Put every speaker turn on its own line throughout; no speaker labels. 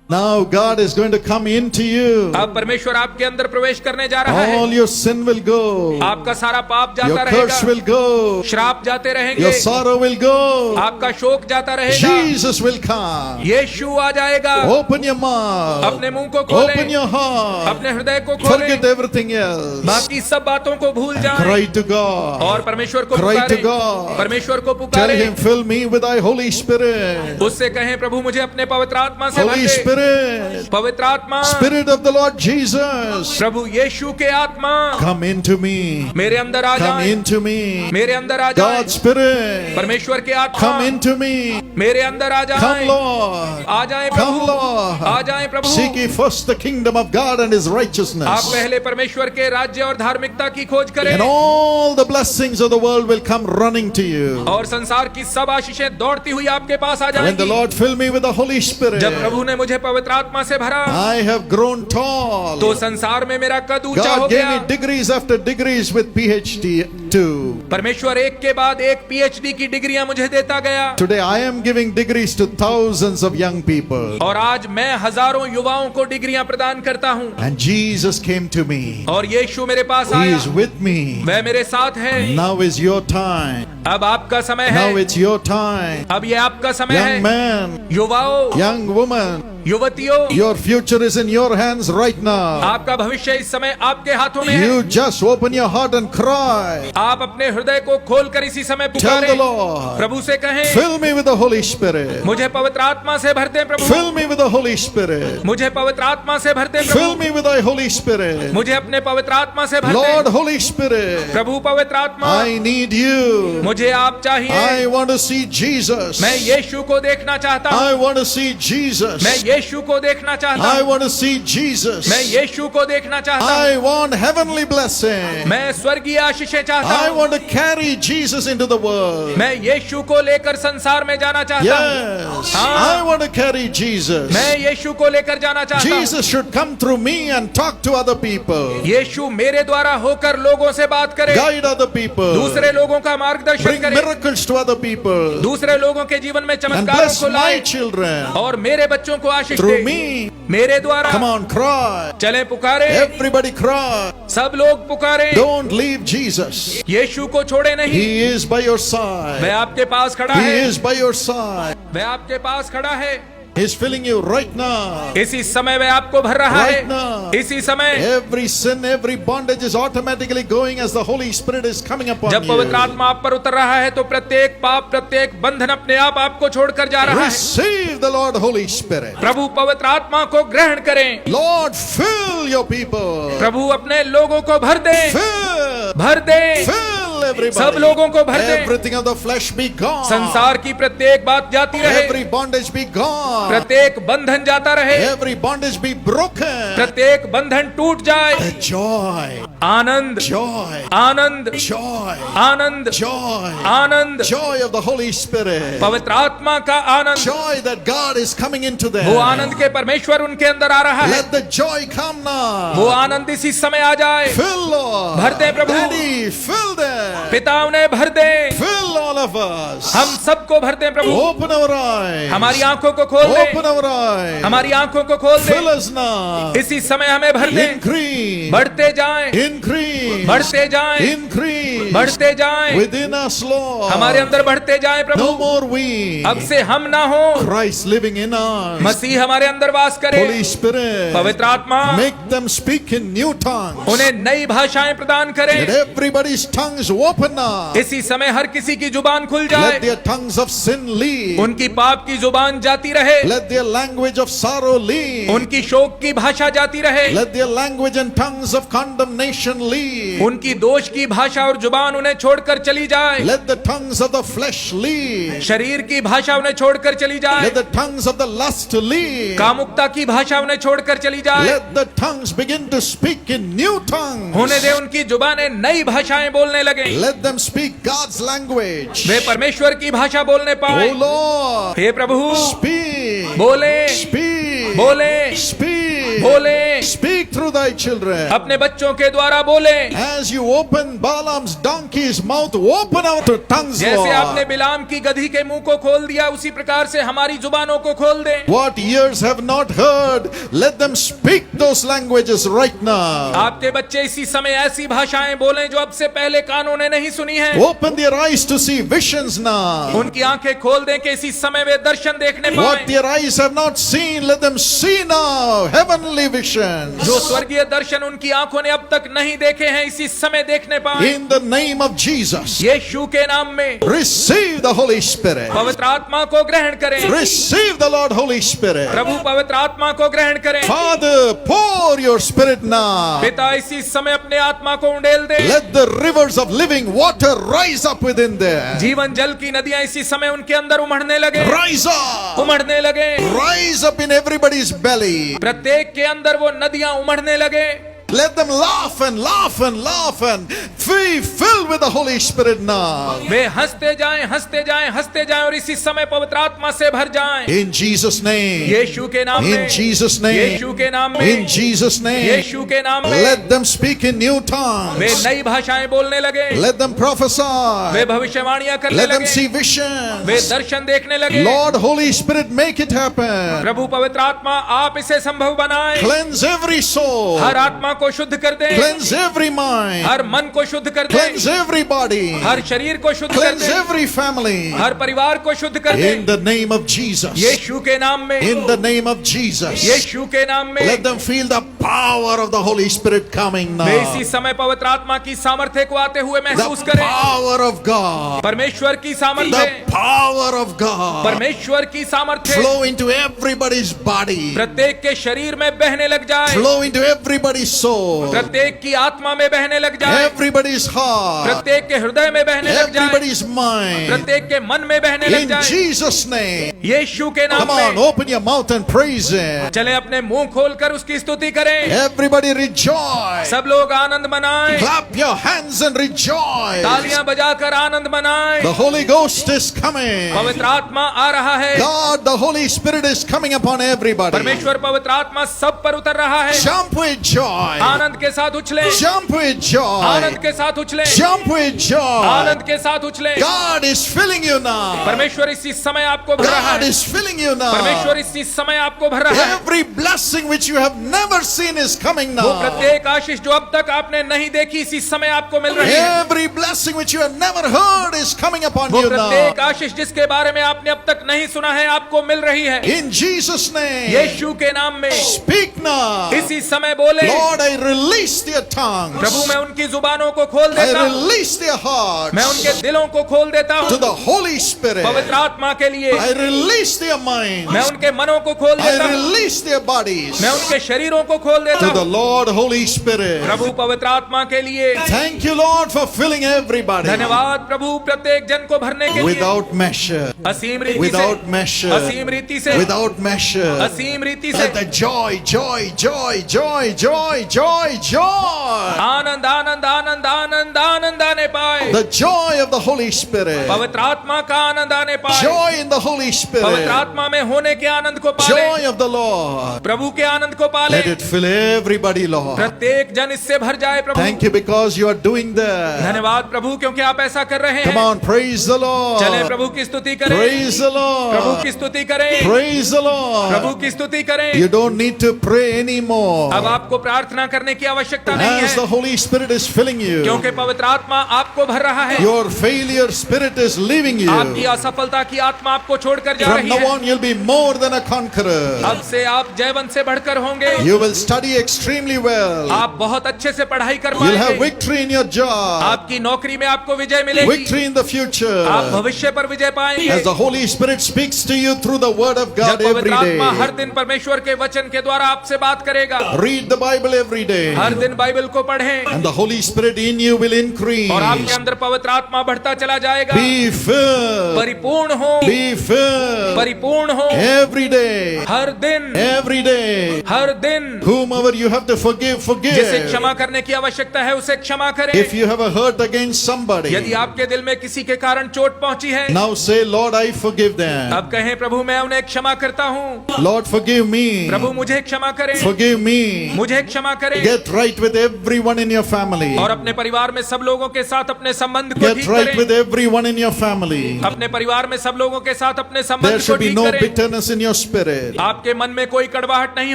Now God is going to come into you.
अब परमेश्वर आपके अंदर प्रवेश करने जा रहा है।
All your sin will go.
आपका सारा पाप जाता
Your
रहेगा,
curse will go.
श्राप जाते रहेंगे,
Your sorrow will go.
आपका शोक जाता रहेगा।
Jesus will come.
यीशु आ जाएगा।
Open your mouth.
अपने मुंह को खोलें,
Open your heart.
अपने हृदय को खोलें,
Forget everything else.
बाकी सब बातों को भूल जाएं
Cry to God.
और परमेश्वर को
Cry to
पुकारें,
God.
परमेश्वर को
Tell
पुकारें,
Him, fill me with Thy Holy Spirit.
उससे कहें प्रभु मुझे अपने पवित्र आत्मा से भर
Holy
दे।
Spirit.
पवित्र आत्मा,
Spirit of the Lord Jesus.
प्रभु यीशु के आत्मा
Come into me.
मेरे अंदर आ
Come
जाए,
into me.
मेरे अंदर आ जाए।
God's Spirit.
परमेश्वर के आत्मा
Come into me.
मेरे अंदर आ
Come,
जाए,
Lord.
आ जाए
Come,
प्रभु,
Lord.
आ जाए प्रभु।
Seek ye first the kingdom of God and His
आप
righteousness,
पहले परमेश्वर के राज्य और धार्मिकता की खोज करें
and all the blessings of the world will come running to you.
और संसार की सब आशीषें दौड़ती हुई आपके पास आ
When the
जाएंगी।
Lord filled me with the Holy Spirit,
जब प्रभु ने मुझे पवित्र आत्मा से भरा
I have grown tall.
तो संसार में मेरा कद ऊंचा हो
God gave
गया।
me degrees after degrees with PhD too.
परमेश्वर एक के बाद एक पीएचडी की डिग्रियां मुझे देता गया
Today I am giving degrees to thousands of young people.
और आज मैं हजारों युवाओं को डिग्रियां प्रदान करता हूं।
And Jesus came to me.
और यीशु मेरे पास
He
आया,
is with me.
वह मेरे साथ है।
Now is your time.
अब आपका समय
Now
है,
it's your time.
अब ये आपका समय
Young
है।
man,
युवाओं,
young woman,
युवतियों,
your future is in your hands right now.
आपका भविष्य इस समय आपके हाथों में है।
You just open your heart and cry.
आप अपने हृदय को खोलकर इसी समय
Tell the
पुकारें,
Lord,
प्रभु से कहें
fill me with the Holy Spirit.
मुझे पवित्र आत्मा से भर दे प्रभु,
Fill me with the Holy Spirit.
मुझे पवित्र आत्मा से भर दे
Fill
Prabhu,
me with thy Holy Spirit.
मुझे अपने पवित्र आत्मा से भर
Lord,
दे
Holy Spirit,
प्रभु। पवित्र आत्मा,
I need you.
मुझे आप चाहिए।
I want to see Jesus.
मैं यीशु को देखना चाहता हूँ,
I want to see Jesus.
मैं यीशु को देखना चाहता
I
हूँ,
want to see Jesus.
मैं यीशु को देखना चाहता हूँ,
I want heavenly blessing.
मैं स्वर्गीय आशीषें चाहता
I
हूँ,
want to carry Jesus into the world.
मैं यीशु को लेकर संसार में जाना चाहता हूँ।
Yes,
हाँ।
I want to carry Jesus.
मैं यीशु को लेकर जाना चाहता हूँ।
Jesus should come through me and talk to other people.
यीशु मेरे द्वारा होकर लोगों से बात करे,
Guide other people.
दूसरे लोगों का मार्गदर्शन
Bring
करे,
miracles to other people.
दूसरे लोगों के जीवन में
And
चमत्कारों
bless
को
my
लाए
children.
और मेरे बच्चों को आशीष
Through
दे।
me.
मेरे द्वारा
Come on, cry.
चले पुकारे,
Everybody cry.
सब लोग पुकारे।
Don't leave Jesus.
यीशु को छोड़े नहीं,
He is by your
वह
side.
आपके पास खड़ा
He
है,
is by your side.
वह आपके पास खड़ा है।
He's filling you right now.
इसी समय वह आपको भर रहा
Right
है,
now.
इसी समय।
Every sin, every bondage is automatically going as the Holy Spirit is coming upon
जब पवित्र
you.
आत्मा आप पर उतर रहा है तो प्रत्येक पाप, प्रत्येक बंधन अपने आप आपको छोड़कर जा रहा है।
Receive the Lord Holy Spirit.
प्रभु पवित्र आत्मा को ग्रहण करें।
Lord, fill your people.
प्रभु अपने लोगों को भर दे,
Fill.
भर दे,
Fill everybody.
सब लोगों को भर दे।
Everything of the flesh be gone.
संसार की प्रत्येक बात जाती रहे,
Every bondage be gone.
प्रत्येक बंधन जाता रहे,
Every bondage be broken.
प्रत्येक बंधन टूट जाए।
The joy,
Anand,
joy,
Anand,
joy,
Anand,
joy,
Anand,
joy of the Holy Spirit.
पवित्र आत्मा का आनंद,
Joy that God is coming into them.
वो आनंद के परमेश्वर उनके अंदर आ रहा है।
Let the joy come now.
वो आनंद इसी समय आ जाए।
Fill, Lord.
भर दे प्रभु।
Daddy, fill them.
पिता उन्हें भर दे,
Fill all of us.
हम सबको भर दे प्रभु।
Open our eyes.
हमारी आंखों को खोल दे,
Open our eyes.
हमारी आंखों को खोल दे।
Fill us now.
इसी समय हमें भर दे,
Increase.
बढ़ते जाएं,
Increase.
बढ़ते जाएं,
Increase.
बढ़ते जाएं,
Within us, Lord.
हमारे अंदर बढ़ते जाएं प्रभु।
No more we.
अब से हम ना हो,
Christ living in us.
मसीह हमारे अंदर वास करे।
Holy Spirit.
पवित्र आत्मा
Make them speak in new tongues.
उन्हें नई भाषाएं प्रदान
Let
करे।
everybody's tongues open now.
इसी समय हर किसी की जुबान खुल
Let
जाए,
their tongues of sin leave.
उनकी पाप की जुबान जाती रहे,
Let their language of sorrow leave.
उनकी शोक की भाषा जाती रहे,
Let their language and tongues of condemnation leave.
उनकी दोष की भाषा और जुबान उन्हें छोड़कर चली जाए,
Let the tongues of the flesh leave.
शरीर की भाषा उन्हें छोड़कर चली जाए,
Let the tongues of the lust leave.
कामुकता की भाषा उन्हें छोड़कर चली जाए।
Let the tongues begin to speak in new tongues.
होने दे उनकी जुबानें नई भाषाएं बोलने लगे,
Let them speak God's language.
वे परमेश्वर की भाषा बोलने
Oh
पाए।
Lord,
हे प्रभु,
speak,
बोले,
speak,
बोले,
speak,
बोले,
Speak through thy children.
अपने बच्चों के द्वारा बोले,
As you open Balaam's donkey's mouth, open our tongues,
जैसे आपने
Lord.
बिलाम की गधी के मुंह को खोल दिया, उसी प्रकार से हमारी जुबानों को खोल दे।
What ears have not heard, let them speak those languages right now.
आपके बच्चे इसी समय ऐसी भाषाएं बोलें जो अब से पहले कानों ने नहीं सुनी है।
Open their eyes to see visions now.
उनकी आंखें खोल दें कि इसी समय वे दर्शन देखने
What
पाएं।
their eyes have not seen, let them see now. Heavenly visions.
जो स्वर्गीय दर्शन उनकी आंखों ने अब तक नहीं देखे हैं, इसी समय देखने पाएं।
In the name of Jesus,
यीशु के नाम में
receive the Holy Spirit.
पवित्र आत्मा को ग्रहण करें।
Receive the Lord Holy Spirit.
प्रभु पवित्र आत्मा को ग्रहण करें।
Father, pour your Spirit now.
पिता इसी समय अपने आत्मा को उंडेल दे।
Let the rivers of living water rise up within there.
जीवन जल की नदियां इसी समय उनके अंदर उमड़ने लगे,
Rise up.
उमड़ने लगे।
Rise up in everybody's belly.
प्रत्येक के अंदर वो नदियां उमड़ने लगे।
Let them laugh and laugh and laugh and be filled with the Holy Spirit now.
वे हंसते जाएं, हंसते जाएं, हंसते जाएं और इसी समय पवित्र आत्मा से भर जाएं।
In Jesus' name.
यीशु के नाम में,
In Jesus' name.
यीशु के नाम में,
In Jesus' name.
यीशु के नाम में।
Let them speak in new
way
tongues.
नई भाषाएं बोलने लगे,
Let them
वे
prophesy.
भविष्यवाणियां करने
Let them
लगे,
see
वे
visions.
दर्शन देखने लगे।
Lord, Holy Spirit, make it happen.
प्रभु पवित्र आत्मा आप इसे संभव बनाएं।
Cleanse every soul.
हर आत्मा को शुद्ध कर दें,
Cleanse every mind.
हर मन को शुद्ध कर दें,
Cleanse every body.
हर शरीर को शुद्ध कर
Cleanse
दें,
every family.
हर परिवार को शुद्ध कर दें।
In the name of Jesus.
यीशु के नाम में,
In the name of Jesus.
यीशु के नाम में।
Let them feel the power of the Holy Spirit coming
वे इसी
now.
समय पवित्र आत्मा की सामर्थ्य को आते हुए महसूस
The
करें।
power of God.
परमेश्वर की
The
सामर्थ्य,
power of God.
परमेश्वर की सामर्थ्य
Flow into everybody's body.
प्रत्येक के शरीर में बहने लग जाए,
Flow into everybody's soul.
प्रत्येक की आत्मा में बहने लग जाए,
Everybody's heart.
प्रत्येक के हृदय में बहने लग जाए,
Everybody's mind.
प्रत्येक के मन में बहने लग
In
जाए।
Jesus' name.
यीशु के नाम
Come on,
में
open your mouth and praise Him.
चले अपने मुंह खोलकर उसकी स्तुति करें।
Everybody rejoice.
सब लोग आनंद मनाएं,
Clap your hands and rejoice.
तालियां बजाकर आनंद मनाएं।
The Holy Ghost is coming.
पवित्र आत्मा आ रहा है,
God, the Holy Spirit is coming upon everybody.
परमेश्वर पवित्र आत्मा सब पर उतर रहा है।
Jump with joy.
आनंद के साथ उछले,
Jump with joy.
आनंद के साथ उछले,
Jump with joy.
आनंद के साथ उछले।
God is filling you now.
परमेश्वर इसी समय आपको भर रहा
God
है,
is filling you now.
परमेश्वर इसी समय आपको भर रहा है।
Every blessing which you have never seen is coming
वो
now.
प्रत्येक आशीष जो अब तक आपने नहीं देखी इसी समय आपको मिल रही है।
Every blessing which you have never heard is coming upon
वो
you now.
प्रत्येक आशीष जिसके बारे में आपने अब तक नहीं सुना है आपको मिल रही है।
In Jesus' name.
यीशु के नाम में
Speak now.
इसी समय बोले,
Lord, I release their tongues.
प्रभु मैं उनकी जुबानों को खोल
I
देता हूँ,
release their hearts
मैं उनके दिलों को खोल देता
to
हूँ
the Holy Spirit.
पवित्र आत्मा के लिए।
I release their minds.
मैं उनके मनों को खोल देता
I
हूँ,
release their bodies
मैं उनके शरीरों को खोल देता
to the
हूँ
Lord Holy Spirit.
प्रभु पवित्र आत्मा के लिए।
Thank you, Lord, for filling everybody
धन्यवाद प्रभु प्रत्येक जन को भरने के लिए।
without measure.
असीम रीति से,
Without measure.
असीम रीति से,
Without measure.
असीम रीति से।
Let the joy, joy, joy, joy, joy, joy, joy.
Anand Anand Anand Anand Anand आने पाए,
The joy of the Holy Spirit.
पवित्र आत्मा का आनंद आने पाए,
Joy in the Holy
पवित्र
Spirit.
आत्मा में होने के आनंद को पाले,
Joy of the Lord.
प्रभु के आनंद को पाले।
Let it fill everybody, Lord.
प्रत्येक जन इससे भर जाए प्रभु।
Thank you because you are doing that.
धन्यवाद प्रभु क्योंकि आप ऐसा कर रहे
Come
हैं।
on, praise the
चले
Lord.
प्रभु की स्तुति करें,
Praise the
प्रभु
Lord.
की स्तुति करें,
Praise the
प्रभु
Lord.
की स्तुति करें।
You don't need to pray anymore.
अब आपको प्रार्थना करने की आवश्यकता नहीं
As the
है,
Holy Spirit is filling you,
क्योंकि पवित्र आत्मा आपको भर रहा है।
your failure spirit is leaving
आपकी
you.
असफलता की आत्मा आपको छोड़कर जा
From
रही
now
है।
on, you'll be more than a conqueror.
अब से आप जयवंत से बढ़कर होंगे।
You will study extremely well.
आप बहुत अच्छे से पढ़ाई कर
You'll have
पाएंगे।
victory in your job,
आपकी नौकरी में आपको विजय मिलेगी।
victory in the
आप
future.
भविष्य पर विजय पाएंगे।
As the Holy Spirit speaks to you through the Word of
जब
God every
पवित्र आत्मा हर
day.
दिन परमेश्वर के वचन के द्वारा आपसे बात करेगा।
Read the Bible every every day.
हर दिन बाइबल को पढ़ें
And the Holy Spirit in you will increase.
और आपके अंदर पवित्र आत्मा बढ़ता चला जाएगा।
Be filled.
परिपूर्ण हो,
Be filled.
परिपूर्ण हो
Every day.
हर दिन,
Every day.
हर दिन।
Whomever you have to forgive,
जिसे
forgive.
क्षमा करने की आवश्यकता है उसे क्षमा करें।
If you have a hurt against somebody,
यदि आपके दिल में किसी के कारण चोट पहुंची है,
now say, Lord, I forgive them.
अब कहें प्रभु मैं उन्हें क्षमा करता हूँ।
Lord, forgive me.
प्रभु मुझे क्षमा करें,
Forgive me.
मुझे क्षमा करें।
Get right with everyone in your family.
और अपने परिवार में सब लोगों के साथ अपने संबंध को
Get
ठीक
right with
करें।
everyone in your family.
अपने परिवार में सब लोगों के साथ अपने
There
संबंध को
should be
ठीक
no
करें।
bitterness in your spirit.
आपके मन में कोई कड़वाहट नहीं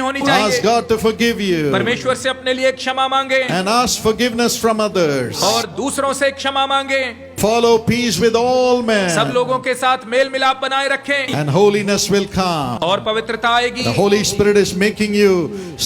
होनी
Ask
चाहिए।
God to forgive you
परमेश्वर से अपने लिए क्षमा मांगे
and ask forgiveness from others.
और दूसरों से क्षमा मांगे।
Follow peace with all
सब
men
लोगों के साथ मेल मिलाप बनाए रखें
and holiness will come.
और पवित्रता आएगी।
The Holy Spirit is making you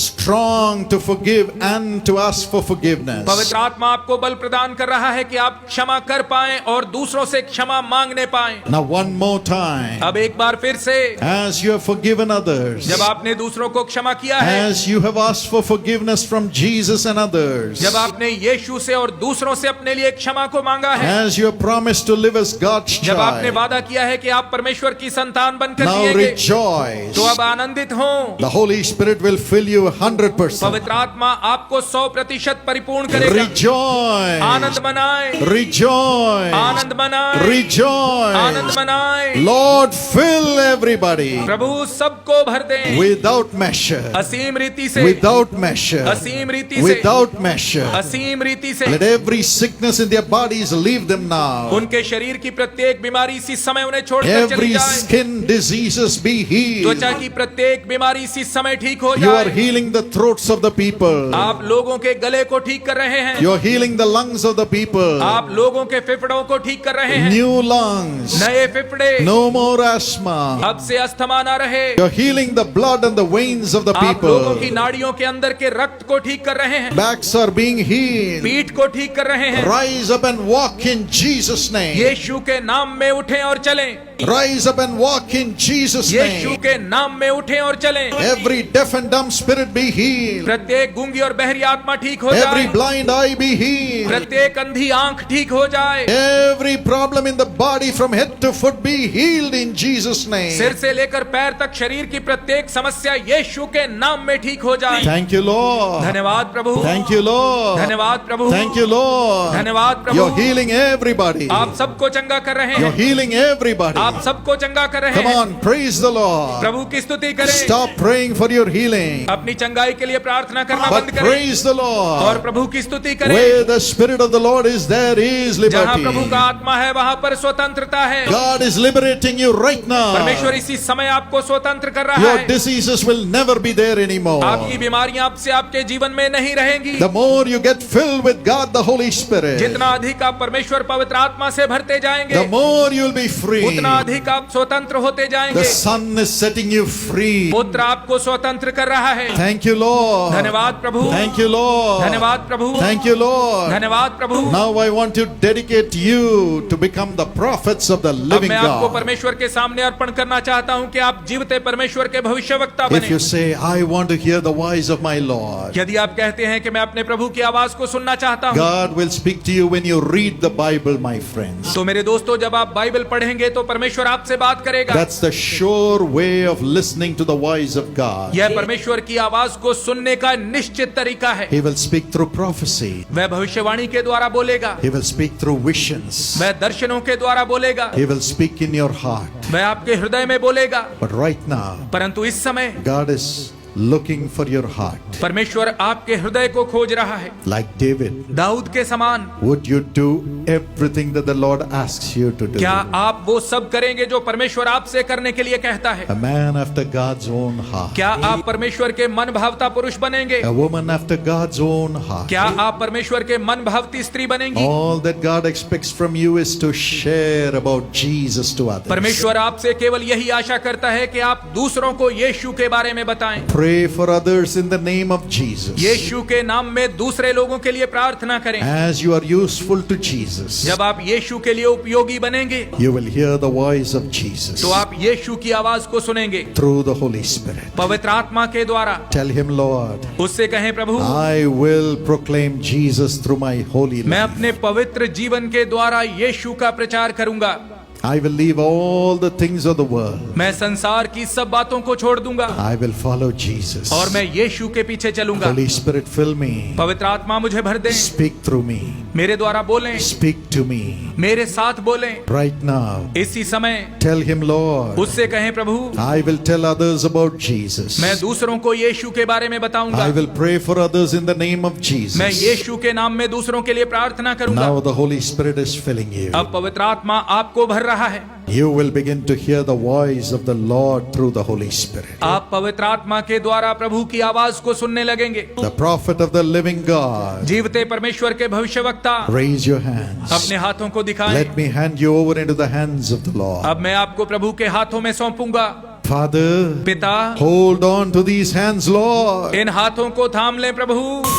strong to forgive and to ask for forgiveness.
पवित्र आत्मा आपको बल प्रदान कर रहा है कि आप क्षमा कर पाएं और दूसरों से क्षमा मांगने पाएं।
Now one more time.
अब एक बार फिर से,
As you have forgiven others,
जब आपने दूसरों को क्षमा किया है,
as you have asked for forgiveness from Jesus and others,
जब आपने यीशु से और दूसरों से अपने लिए क्षमा को मांगा है,
as you have promised to live as God's
जब आपने
child,
वादा किया है कि आप परमेश्वर की संतान बनकर
now
जिएंगे,
rejoice.
तो अब आनंदित हो।
The Holy Spirit will fill you 100%.
पवित्र आत्मा आपको 100% परिपूर्ण करेगा।
Rejoice.
आनंद मनाए,
Rejoice.
आनंद मनाए, आनंद
Rejoice.
मनाए।
Lord, fill everybody
प्रभु सबको भर दें
without measure.
असीम रीति से,
Without measure.
असीम रीति से,
Without measure.
असीम रीति से।
Let every sickness in their bodies leave them now.
उनके शरीर की प्रत्येक बीमारी इसी समय उन्हें छोड़कर चली
Every
जाए।
skin diseases be healed.
त्वचा की प्रत्येक बीमारी इसी समय ठीक हो
You are
जाए।
healing the throats of the people.
आप लोगों के गले को ठीक कर रहे हैं,
You are healing the lungs of the people.
आप लोगों के फेफड़ों को ठीक कर रहे हैं।
New lungs.
नए फेफड़े,
No more asthma.
अब से अस्थमा ना रहे।
You're healing the blood and the veins of the
आप लोगों की
people.
नाड़ियों के अंदर के रक्त को ठीक कर रहे हैं,
Backs are being healed.
पीठ को ठीक कर रहे हैं।
Rise up and walk in Jesus' name.
यीशु के नाम में उठें और चलें।
Rise up and walk in Jesus'
Yeshu
name.
के नाम में उठें और चलें।
Every deaf and dumb spirit be healed.
प्रत्येक गूंगी और बहरी आत्मा ठीक हो
Every
जाए।
blind eye be healed.
प्रत्येक अंधी आंख ठीक हो जाए।
Every problem in the body from head to foot be healed in Jesus' name.
सिर से लेकर पैर तक शरीर की प्रत्येक समस्या यीशु के नाम में ठीक हो जाए।
Thank you, Lord.
धन्यवाद प्रभु,
Thank you, Lord.
धन्यवाद प्रभु,
Thank you, Lord.
धन्यवाद प्रभु।
You're healing everybody.
आप सबको चंगा कर रहे
You're
हैं,
healing everybody.
आप सबको चंगा कर रहे
Come
हैं।
on, praise the Lord.
प्रभु की स्तुति करें।
Stop praying for your healing,
अपनी चंगाई के लिए प्रार्थना करना
but
बंद करें
praise the
और
Lord.
प्रभु की स्तुति करें।
Where the Spirit of the Lord is, there is
जहाँ प्रभु
liberty.
का आत्मा है वहाँ पर स्वतंत्रता है।
God is liberating you right
परमेश्वर
now.
इसी समय आपको स्वतंत्र कर रहा
Your
है।
diseases will never be there anymore.
आपकी बीमारियां अब से आपके जीवन में नहीं रहेंगी।
The more you get filled with God, the Holy Spirit,
जितना अधिक आप परमेश्वर पवित्र आत्मा से भरते जाएंगे,
the more you'll be free.
उतना अधिक आप स्वतंत्र होते
The
जाएंगे।
Son is setting you free.
पुत्र आपको स्वतंत्र कर रहा है।
Thank you, Lord.
धन्यवाद प्रभु,
Thank you, Lord.
धन्यवाद प्रभु,
Thank you, Lord.
धन्यवाद प्रभु।
Now I want to dedicate you to become the prophets of the
अब
living
मैं आपको
God.
परमेश्वर के सामने अर्पण करना चाहता हूं कि आप जीवते परमेश्वर के भविष्यवक्ता
If
बने।
you say, I want to hear the voice of my Lord,
यदि आप कहते हैं कि मैं अपने प्रभु की आवाज को सुनना चाहता हूं,
God will speak to you when you read the Bible, my friends.
तो मेरे दोस्तों जब आप बाइबल पढ़ेंगे तो परमेश्वर आपसे बात करेगा।
That's the sure way of listening to the voice of God.
यह परमेश्वर की आवाज को सुनने का निश्चित तरीका है।
He will speak through prophecy.
वह भविष्यवाणी के द्वारा बोलेगा,
He will speak through visions.
वह दर्शनों के द्वारा बोलेगा,
He will speak in your heart.
वह आपके हृदय में बोलेगा।
But right now,
परंतु इस समय
God is looking for your heart.
परमेश्वर आपके हृदय को खोज रहा है।
Like David,
दाऊद के समान
would you do everything that the Lord asks you to do?
क्या आप वो सब करेंगे जो परमेश्वर आपसे करने के लिए कहता है?
A man after God's own heart.
क्या आप परमेश्वर के मन भावता पुरुष बनेंगे?
A woman after God's own heart.
क्या आप परमेश्वर के मन भावती स्त्री बनेंगी?
All that God expects from you is to share about Jesus to others.
परमेश्वर आपसे केवल यही आशा करता है कि आप दूसरों को यीशु के बारे में बताएं।
pray for others in the name of Jesus.
यीशु के नाम में दूसरे लोगों के लिए प्रार्थना करें।
As you are useful to Jesus,
जब आप यीशु के लिए उपयोगी बनेंगे
you will hear the voice of Jesus
तो आप यीशु की आवाज को सुनेंगे
through the Holy Spirit.
पवित्र आत्मा के द्वारा।
Tell him, Lord,
उससे कहें, प्रभु
I will proclaim Jesus through my holy
मैं
life.
अपने पवित्र जीवन के द्वारा यीशु का प्रचार करूंगा।
I will leave all the things of the world.
मैं संसार की सब बातों को छोड़ दूंगा
I will follow Jesus.
और मैं यीशु के पीछे चलूंगा।
Holy Spirit, fill me.
पवित्र आत्मा मुझे भर दे,
Speak through me.
मेरे द्वारा बोलें,
Speak to me
मेरे साथ बोलें
right now.
इसी समय।
Tell him, Lord,
उससे कहें, प्रभु
I will tell others about Jesus.
मैं दूसरों को यीशु के बारे में बताऊंगा।
I will pray for others in the name of
मैं
Jesus.
यीशु के नाम में दूसरों के लिए प्रार्थना करूंगा।
Now the Holy Spirit is filling you.
अब पवित्र आत्मा आपको भर रहा है।
You will begin to hear the voice of the Lord through the Holy Spirit.
आप पवित्र आत्मा के द्वारा प्रभु की आवाज को सुनने लगेंगे।
The prophet of the living God,
जीवते परमेश्वर के भविष्यवक्ता
raise your hands.
अपने हाथों को दिखाएं।
Let me hand you over into the hands of the Lord.
अब मैं आपको प्रभु के हाथों में सौंपूंगा।
Father,
पिता
hold on to these hands, Lord.
इन हाथों को थाम लें प्रभु,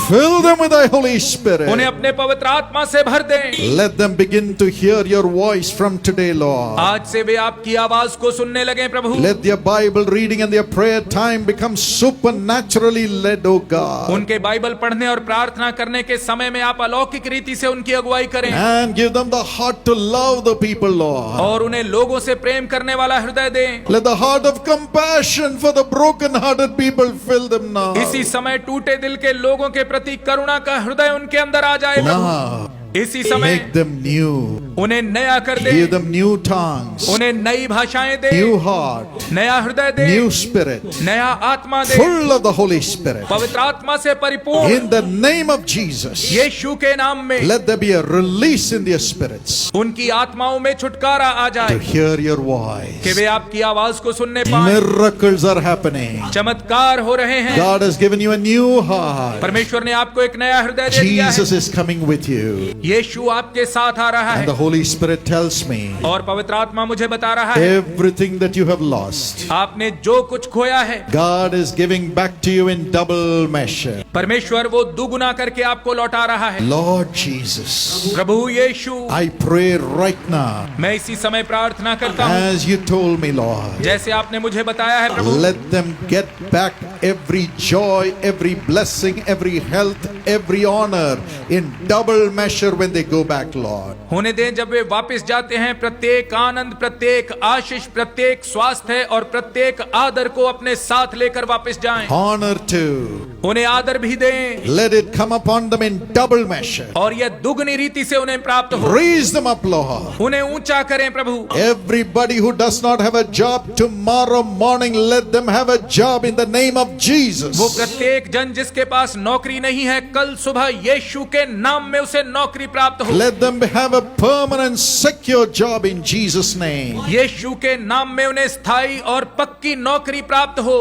Fill them with thy Holy Spirit.
उन्हें अपने पवित्र आत्मा से भर दें।
Let them begin to hear your voice from today, Lord.
आज से वे आपकी आवाज को सुनने लगे प्रभु।
Let their Bible reading and their prayer time become supernaturally led, O God.
उनके बाइबल पढ़ने और प्रार्थना करने के समय में आप अलौकिक रीति से उनकी अगुवाई करें
And give them the heart to love the people, Lord.
और उन्हें लोगों से प्रेम करने वाला हृदय दें।
Let the heart of compassion for the broken-hearted people fill them now.
इसी समय टूटे दिल के लोगों के प्रति करुणा का हृदय उनके अंदर आ जाए प्रभु।
Now,
इसी समय
make them new.
उन्हें नया कर दे,
Give them new tongues,
उन्हें नई भाषाएं दे,
new heart,
नया हृदय दे,
new spirit,
नया आत्मा दे,
full of the Holy Spirit.
पवित्र आत्मा से परिपूर्ण।
In the name of Jesus,
यीशु के नाम में
let there be a release in their spirits
उनकी आत्माओं में छुटकारा आ
to
जाए
hear your
कि
voice.
वे आपकी आवाज को सुनने पाए।
Miracles are happening.
चमत्कार हो रहे हैं।
God has given you a new heart.
परमेश्वर ने आपको एक नया हृदय दे दिया है।
Jesus is coming with you.
यीशु आपके साथ आ रहा
And
है
the Holy Spirit tells me
और पवित्र आत्मा मुझे बता रहा है
everything that you have lost,
आपने जो कुछ खोया है
God is giving back to you in double measure.
परमेश्वर वो दुगुना करके आपको लौटा रहा है।
Lord Jesus,
Prabhu Yeshu,
I pray right now,
मैं इसी समय प्रार्थना करता हूँ
as you told me, Lord,
जैसे आपने मुझे बताया है प्रभु।
let them get back every joy, every blessing, every health, every honor in double measure when they go back, Lord.
होने दें जब वे वापस जाते हैं, प्रत्येक आनंद, प्रत्येक आशीष, प्रत्येक स्वास्थ्य और प्रत्येक आदर को अपने साथ लेकर वापस जाएं।
Honor too.
उन्हें आदर भी दें
Let it come upon them in double measure.
और यह दुगनी रीति से उन्हें प्राप्त हो।
Raise them up, Lord.
उन्हें ऊंचा करें प्रभु।
Everybody who does not have a job tomorrow morning, let them have a job in the name of Jesus.
वो प्रत्येक जन जिसके पास नौकरी नहीं है, कल सुबह यीशु के नाम में उसे नौकरी प्राप्त हो।
Let them have a permanent, secure job in Jesus' name.
यीशु के नाम में उन्हें स्थायी और पक्की नौकरी प्राप्त हो।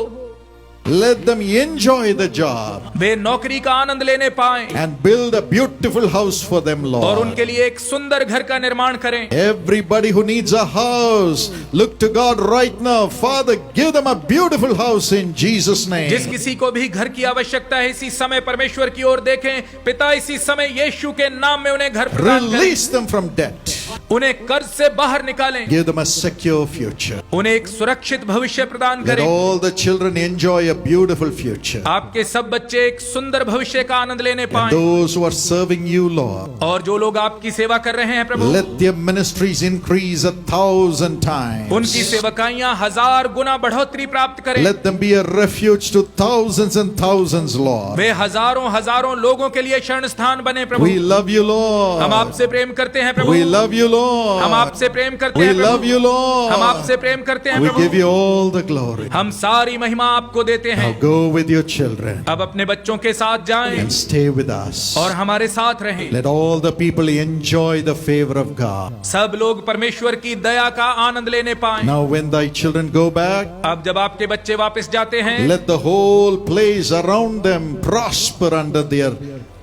Let them enjoy the job
वे नौकरी का आनंद लेने पाएं
and build a beautiful house for them,
और
Lord.
उनके लिए एक सुंदर घर का निर्माण करें।
Everybody who needs a house, look to God right now. Father, give them a beautiful house in Jesus'
जिस
name.
किसी को भी घर की आवश्यकता है, इसी समय परमेश्वर की ओर देखें। पिता, इसी समय यीशु के नाम में उन्हें घर प्रदान करें।
Release them from debt.
उन्हें कर्ज से बाहर निकालें।
Give them a secure future.
उन्हें एक सुरक्षित भविष्य प्रदान
Let
करें।
all the children enjoy a beautiful future.
आपके सब बच्चे एक सुंदर भविष्य का आनंद लेने
And
पाएं
those who are serving you, Lord,
और जो लोग आपकी सेवा कर रहे हैं प्रभु,
let their ministries increase 1,000 times.
उनकी सेवकाइयां 1000 गुना बढ़ोतरी प्राप्त करें।
Let them be a refuge to thousands and thousands, Lord.
वे हजारों हजारों लोगों के लिए शरण स्थान बने प्रभु।
We love you,
हम
Lord.
आपसे प्रेम करते हैं प्रभु।
We love you, Lord.
हम आपसे प्रेम करते
We
हैं
love
प्रभु।
you, Lord.
हम आपसे प्रेम करते हैं
We give
Prabhu.
you all the glory.
हम सारी महिमा आपको देते
Now
हैं।
go with your children
अब अपने बच्चों के साथ जाएं
and stay with us.
और हमारे साथ रहें।
Let all the people enjoy the favor of God.
सब लोग परमेश्वर की दया का आनंद लेने पाएं।
Now when thy children go back,
अब जब आपके बच्चे वापस जाते हैं,
let the whole place around them prosper under their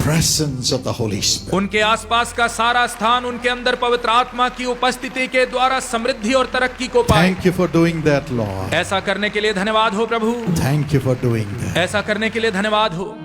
presence of the Holy Spirit.
उनके आसपास का सारा स्थान उनके अंदर पवित्र आत्मा की उपस्थिति के द्वारा समृद्धि और तरक्की को पाए।
Thank you for doing that, Lord.
ऐसा करने के लिए धन्यवाद हो प्रभु।
Thank you for doing that.
ऐसा करने के लिए धन्यवाद हो।